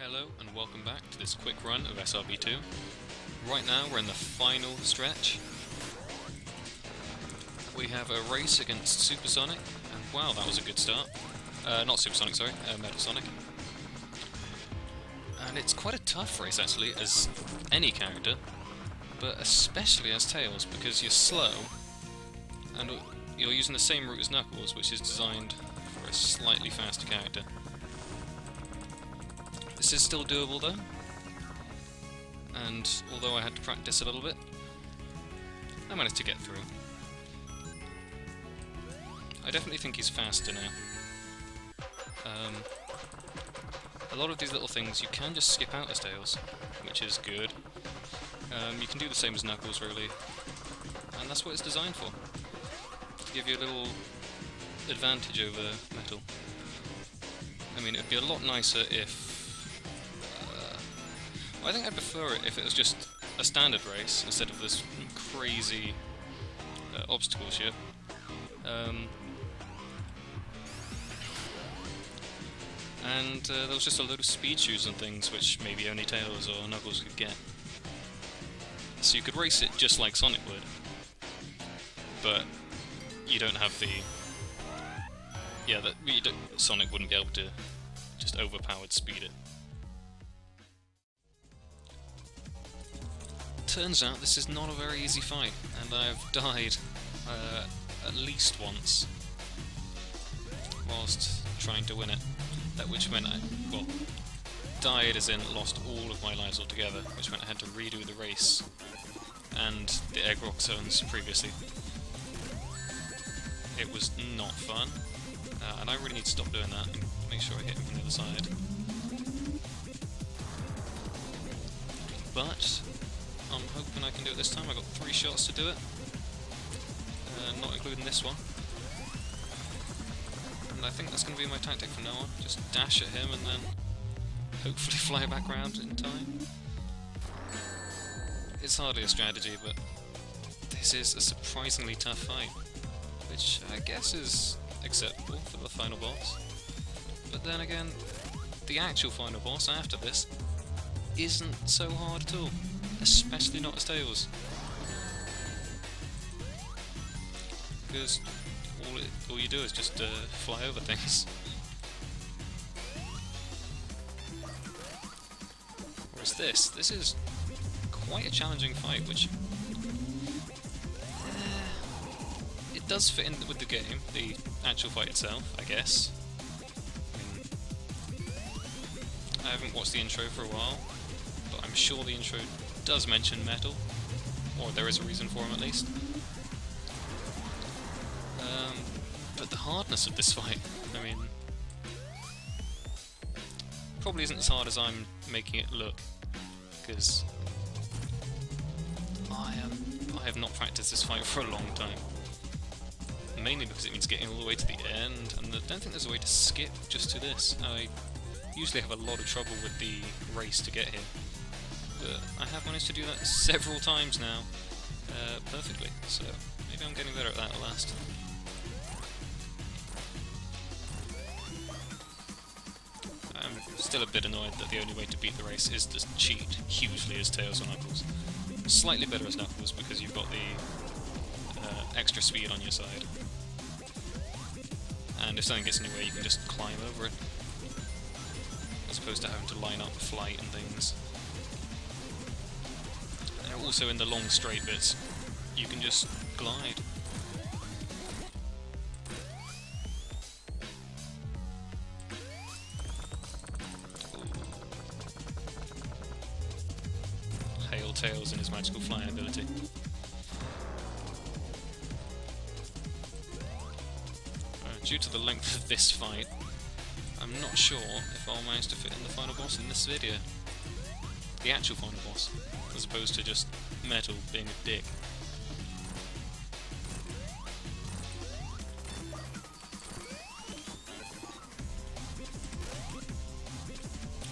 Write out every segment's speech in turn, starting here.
Hello and welcome back to this quick run of SRB2. Right now we're in the final stretch. We have a race against Supersonic, and wow, that was a good start. Not Supersonic, sorry, Metasonic. And it's quite a tough race actually, as any character, but especially as Tails, because you're slow, and you're using the same route as Knuckles, which is designed for a slightly faster character. This is still doable though, and although I had to practice a little bit, I managed to get through. I definitely think he's faster now. A lot of these little things you can just skip out as Tails, which is good. You can do the same as Knuckles really, and that's what it's designed for, to give you a little advantage over Metal. I mean, it'd be a lot nicer if... I think I'd prefer it if it was just a standard race instead of this crazy obstacle ship. And there was just a load of speed shoes and things which maybe only Tails or Knuckles could get. So you could race it just like Sonic would, but you don't have the... Yeah, Sonic wouldn't be able to just overpowered speed it. Turns out this is not a very easy fight, and I've died at least once whilst trying to win it. Which meant I, well, died as in lost all of my lives altogether, which meant I had to redo the race and the egg rock zones previously. It was not fun, and I really need to stop doing that and make sure I hit him from the other side. But I'm hoping I can do it this time. I got 3 shots to do it, not including this one. And I think that's going to be my tactic from now on. Just dash at him and then hopefully fly back round in time. It's hardly a strategy, but this is a surprisingly tough fight, which I guess is acceptable for the final boss. But then again, the actual final boss after this isn't so hard at all. Especially not as Tails, because all you do is just fly over things. Whereas this is quite a challenging fight, which it does fit in with the game, the actual fight itself, I guess. I haven't watched the intro for a while, but I'm sure the intro does mention Metal, or there is a reason for him at least. But the hardness of this fight, I mean, probably isn't as hard as I'm making it look, because I have not practiced this fight for a long time. Mainly because it means getting all the way to the end, and I don't think there's a way to skip just to this. I usually have a lot of trouble with the race to get here, but I have managed to do that several times now, perfectly, so maybe I'm getting better at that at last. I'm still a bit annoyed that the only way to beat the race is to cheat hugely as Tails or Knuckles. Slightly better as Knuckles because you've got the extra speed on your side, and if something gets in your way you can just climb over it, as opposed to having to line up flight and things. And also in the long straight bits, you can just glide. Hail Tails and his magical flying ability. Due to the length of this fight, I'm not sure if I'll manage to fit in the final boss in this video. The actual final boss, as opposed to just Metal being a dick.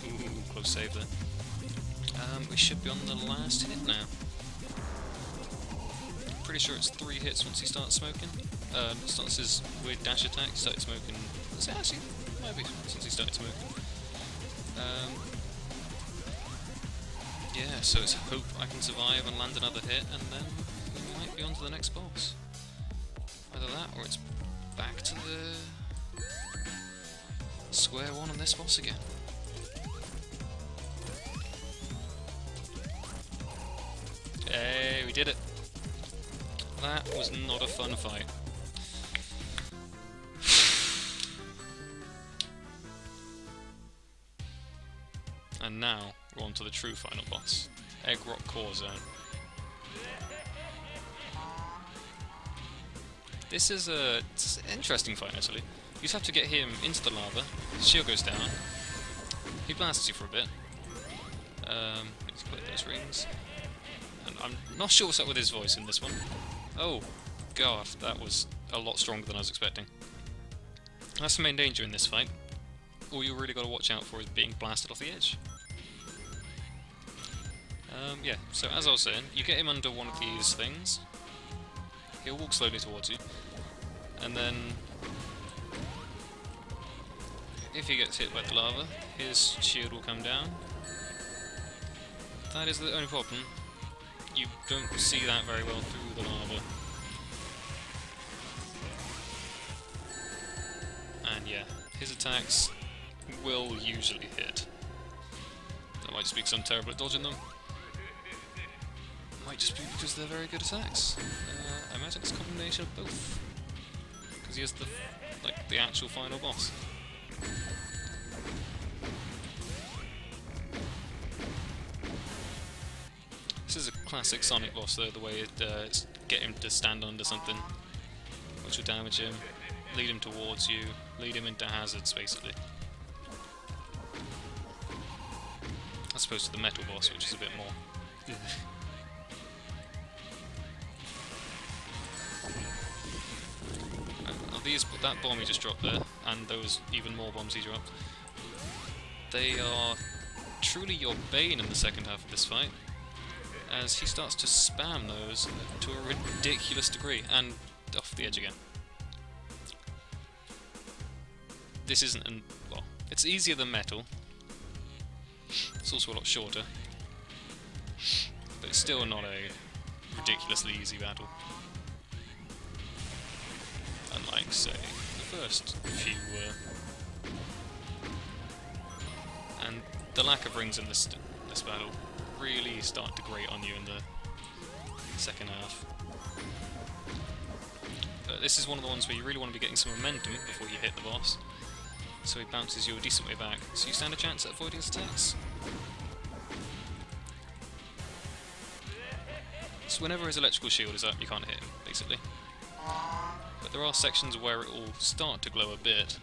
Ooh, close save there. We should be on the last hit now. Pretty sure it's 3 hits once he starts smoking. Starts his weird dash attack, started smoking. Actually, maybe since he started smoking. yeah, so it's hope I can survive and land another hit, and then we might be on to the next boss. Either that, or it's back to the square one on this boss again. Hey, we did it! That was not a fun fight. And now, we're on to the true final boss, Egg Rock Core Zone. This is it's an interesting fight actually. You just have to get him into the lava, his shield goes down, he blasts you for a bit, let's collect those rings, and I'm not sure what's up with his voice in this one. Oh god, that was a lot stronger than I was expecting. That's the main danger in this fight. All you really got to watch out for is being blasted off the edge. Yeah, so as I was saying, you get him under one of these things, he'll walk slowly towards you, and then if he gets hit by the lava, his shield will come down. That is the only problem. You don't see that very well through the lava. And yeah, his attacks will usually hit. That might just be because I'm terrible at dodging them. Might just be because they're very good attacks. I imagine it's a combination of both. Because he is the actual final boss. This is a classic Sonic boss though, the way it's get him to stand under something, which will damage him, lead him towards you, lead him into hazards basically. As opposed to the metal boss, which is a bit more. That bomb he just dropped there, and those even more bombs he dropped, they are truly your bane in the second half of this fight, as he starts to spam those to a ridiculous degree, and off the edge again. This isn't well, it's easier than metal, it's also a lot shorter, but it's still not a ridiculously easy battle. Unlike, say, the first few were. And the lack of rings in this battle really start to grate on you in the second half. This is one of the ones where you really want to be getting some momentum before you hit the boss, so he bounces you a decent way back, so you stand a chance at avoiding his attacks. So whenever his electrical shield is up, you can't hit him, basically. But there are sections where it will start to glow a bit,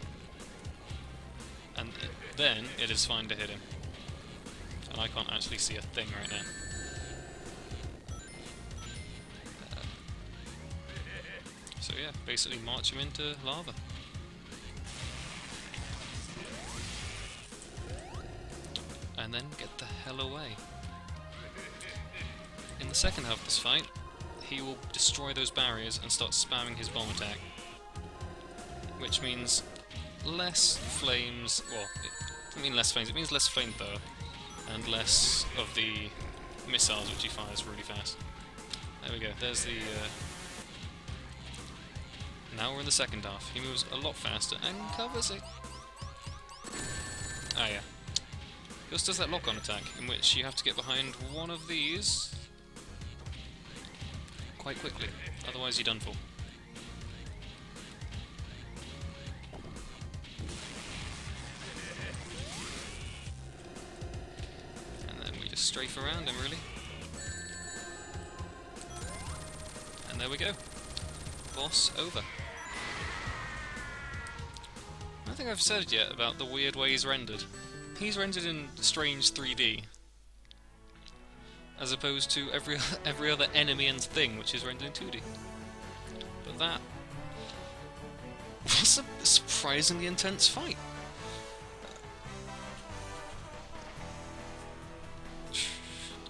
and then it is fine to hit him. And I can't actually see a thing right now. So yeah, basically march him into lava. And then get the hell away. In the second half of this fight, he will destroy those barriers and start spamming his bomb attack. Which means less flames, well, it doesn't mean less flames, it means less flamethrower, and less of the missiles which he fires really fast. There we go, there's the... Now we're in the second half. He moves a lot faster and covers it. Ah yeah. He also does that lock-on attack, in which you have to get behind one of these quite quickly, otherwise you're done for. And then we just strafe around him, really. And there we go. Boss over. I don't think I've said yet about the weird way he's rendered. He's rendered in strange 3D, as opposed to every other enemy and thing which is rendered in 2D. But that was a surprisingly intense fight.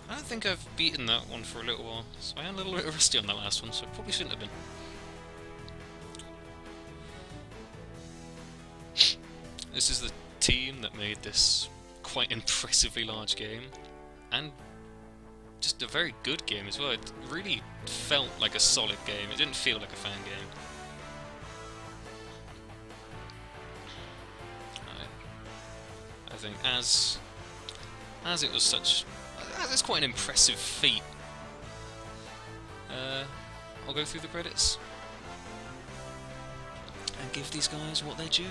I don't think I've beaten that one for a little while, so I am a little bit rusty on that last one, so I probably shouldn't have been. This is the team that made this quite impressively large game, and just a very good game as well. It really felt like a solid game. It didn't feel like a fan game. I think as it was as it's quite an impressive feat. I'll go through the credits and give these guys what they're due.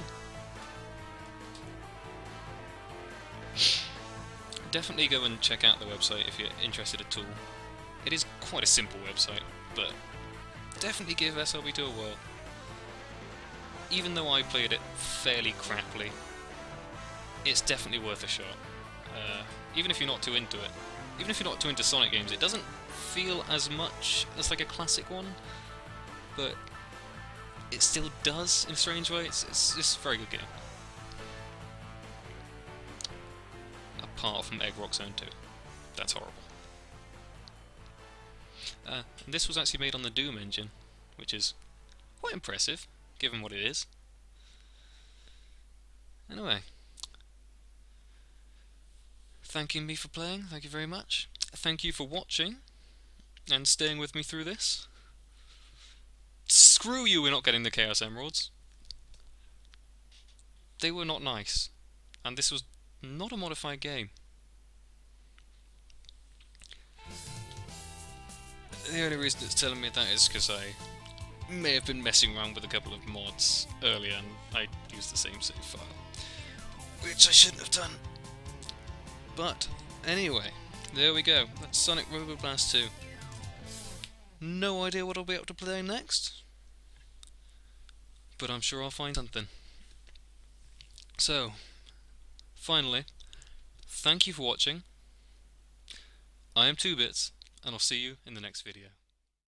Definitely go and check out the website if you're interested at all. It is quite a simple website, but definitely give SLB2 a whirl. Even though I played it fairly crappily, it's definitely worth a shot. Even if you're not too into it. Even if you're not too into Sonic games, it doesn't feel as much as like a classic one, but it still does in a strange way. It's a very good game. Apart from Egg Rock Zone 2. That's horrible. This was actually made on the Doom engine, which is quite impressive, given what it is. Anyway, thanking me for playing, thank you very much. Thank you for watching, and staying with me through this. Screw you, we're not getting the Chaos Emeralds. They were not nice, and this was not a modified game. The only reason it's telling me that is because I may have been messing around with a couple of mods earlier and I used the same save file, which I shouldn't have done. But anyway, there we go. That's Sonic Robo Blast 2. No idea what I'll be able to play next, but I'm sure I'll find something. So, finally, thank you for watching. I am 2bits, and I'll see you in the next video.